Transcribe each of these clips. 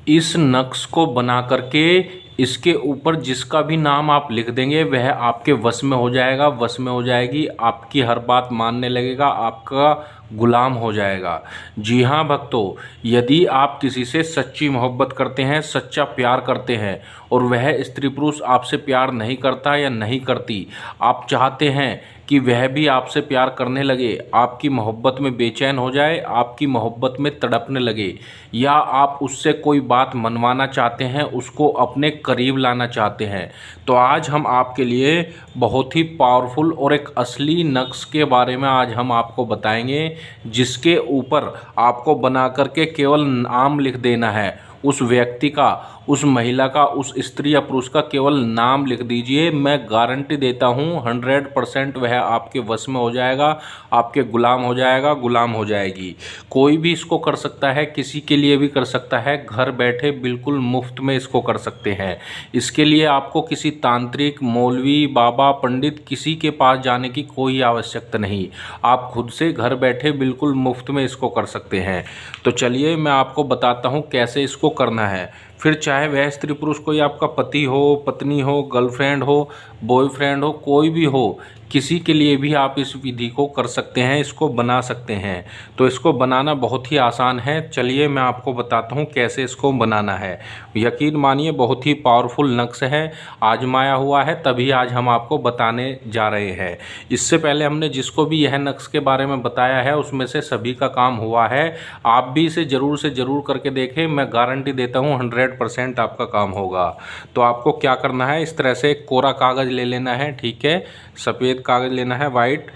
इस नक्श को बना करके इसके ऊपर जिसका भी नाम आप लिख देंगे वह आपके वश में हो जाएगा, वश में हो जाएगी, आपकी हर बात मानने लगेगा, आपका गुलाम हो जाएगा। जी हाँ भक्तों, यदि आप किसी से सच्ची मोहब्बत करते हैं, सच्चा प्यार करते हैं और वह स्त्री पुरुष आपसे प्यार नहीं करता या नहीं करती, आप चाहते हैं कि वह भी आपसे प्यार करने लगे, आपकी मोहब्बत में बेचैन हो जाए, आपकी मोहब्बत में तड़पने लगे, या आप उससे कोई बात मनवाना चाहते हैं, उसको अपने करीब लाना चाहते हैं, तो आज हम आपके लिए बहुत ही पावरफुल और एक असली नक्श के बारे में आज हम आपको बताएंगे, जिसके ऊपर आपको बना करके केवल नाम लिख देना है। उस व्यक्ति का, उस महिला का, उस स्त्री या पुरुष का केवल नाम लिख दीजिए। मैं गारंटी देता हूँ 100% वह आपके वश में हो जाएगा, आपके गुलाम हो जाएगा, गुलाम हो जाएगी। कोई भी इसको कर सकता है, किसी के लिए भी कर सकता है, घर बैठे बिल्कुल मुफ्त में इसको कर सकते हैं। इसके लिए आपको किसी तांत्रिक, मौलवी, बाबा, पंडित किसी के पास जाने की कोई आवश्यकता नहीं। आप खुद से घर बैठे बिल्कुल मुफ्त में इसको कर सकते हैं। तो चलिए मैं आपको बताता हूँ कैसे इसको करना है। फिर चाहे वह स्त्री पुरुष कोई आपका पति हो, पत्नी हो, गर्लफ्रेंड हो, बॉयफ्रेंड हो, कोई भी हो, किसी के लिए भी आप इस विधि को कर सकते हैं, इसको बना सकते हैं। तो इसको बनाना बहुत ही आसान है। चलिए मैं आपको बताता हूँ कैसे इसको बनाना है। यकीन मानिए बहुत ही पावरफुल नक्श है, आजमाया हुआ है, तभी आज हम आपको बताने जा रहे हैं। इससे पहले हमने जिसको भी यह नक्श के बारे में बताया है उसमें से सभी का काम हुआ है। आप भी इसे ज़रूर से ज़रूर करके देखें, मैं गारंटी देता हूँ 100% आपका काम होगा। तो आपको क्या करना है, इस तरह से एक कोरा कागज़ ले लेना है, ठीक है, सफ़ेद कागज़ लेना है, वाइट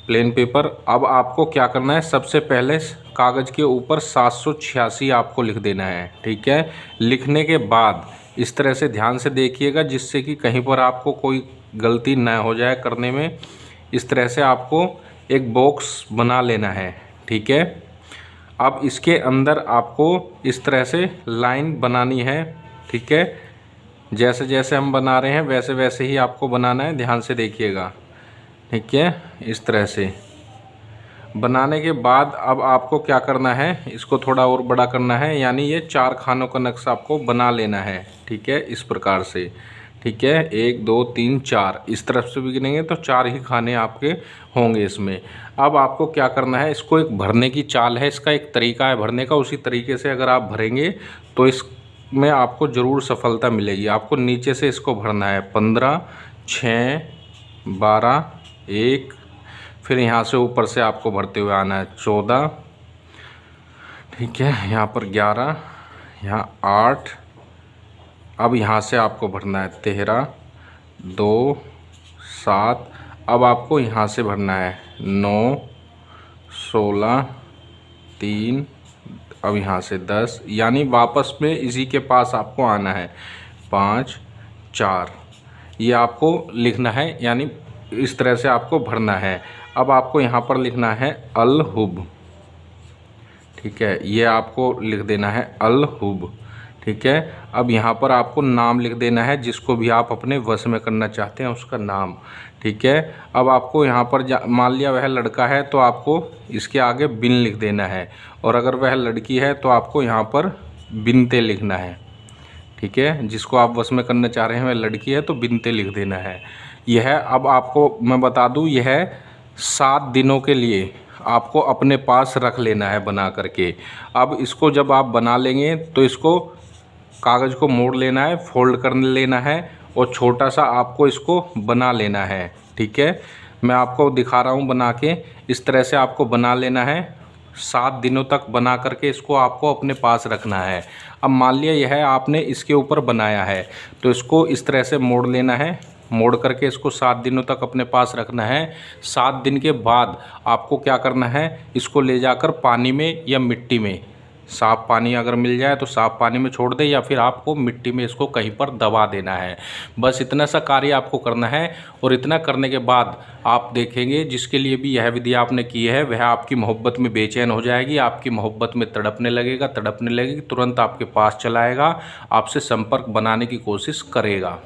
प्लेन पेपर। अब आपको क्या करना है, सबसे पहले कागज़ के ऊपर 786 आपको लिख देना है, ठीक है। लिखने के बाद इस तरह से ध्यान से देखिएगा जिससे कि कहीं पर आपको कोई गलती न हो जाए करने में। इस तरह से आपको एक बॉक्स बना लेना है, ठीक है। अब इसके अंदर आपको इस तरह से लाइन बनानी है, ठीक है। जैसे जैसे हम बना रहे हैं वैसे वैसे ही आपको बनाना है, ध्यान से देखिएगा, ठीक है। इस तरह से बनाने के बाद अब आपको क्या करना है, इसको थोड़ा और बड़ा करना है, यानी ये 4 खानों का नक्शा आपको बना लेना है, ठीक है, इस प्रकार से, ठीक है। 1 2 3 4 इस तरफ से भी गिनेंगे तो 4 ही खाने आपके होंगे इसमें। अब आपको क्या करना है, इसको एक भरने की चाल है, इसका एक तरीका है भरने का, उसी तरीके से अगर आप भरेंगे तो इसमें आपको ज़रूर सफलता मिलेगी। आपको नीचे से इसको भरना है 15 6 12 1, फिर यहाँ से ऊपर से आपको भरते हुए आना है 14, ठीक है, यहाँ पर 11, यहाँ 8, अब यहाँ से आपको भरना है 13 2 7, अब आपको यहाँ से भरना है 9 16 3, अब यहाँ से 10, यानी वापस में इसी के पास आपको आना है 5 4, ये आपको लिखना है, यानी इस तरह से आपको भरना है। अब आपको यहाँ पर लिखना है अल हुब, ठीक है, ये आपको लिख देना है अल हुब, ठीक है। अब यहाँ पर आपको नाम लिख देना है, जिसको भी आप अपने वश में करना चाहते हैं उसका नाम, ठीक है। अब आपको यहाँ पर मान लिया वह लड़का है तो आपको इसके आगे बिन लिख देना है, और अगर वह लड़की है तो आपको यहाँ पर बिनते लिखना है, ठीक है। जिसको आप वश में करना चाह रहे हैं वह लड़की है तो बिनते लिख देना है। यह अब आपको मैं बता दूँ, यह 7 दिनों के लिए आपको अपने पास रख लेना है बना करके। अब इसको जब आप बना लेंगे तो इसको कागज़ को मोड़ लेना है, फोल्ड कर लेना है और छोटा सा आपको इसको बना लेना है, ठीक है। मैं आपको दिखा रहा हूँ बना के, इस तरह से आपको बना लेना है। 7 दिनों तक बना करके इसको आपको अपने पास रखना है। अब मान लिया यह आपने इसके ऊपर बनाया है तो इसको इस तरह से मोड़ लेना है, मोड़ करके इसको 7 दिनों तक अपने पास रखना है। 7 दिन के बाद आपको क्या करना है, इसको ले जाकर पानी में या मिट्टी में, साफ़ पानी अगर मिल जाए तो साफ़ पानी में छोड़ दें, या फिर आपको मिट्टी में इसको कहीं पर दबा देना है। बस इतना सा कार्य आपको करना है, और इतना करने के बाद आप देखेंगे जिसके लिए भी यह विधि आपने की है वह आपकी मोहब्बत में बेचैन हो जाएगी, आपकी मोहब्बत में तड़पने लगेगी, तुरंत आपके पास चला आएगा, आपसे संपर्क बनाने की कोशिश करेगा।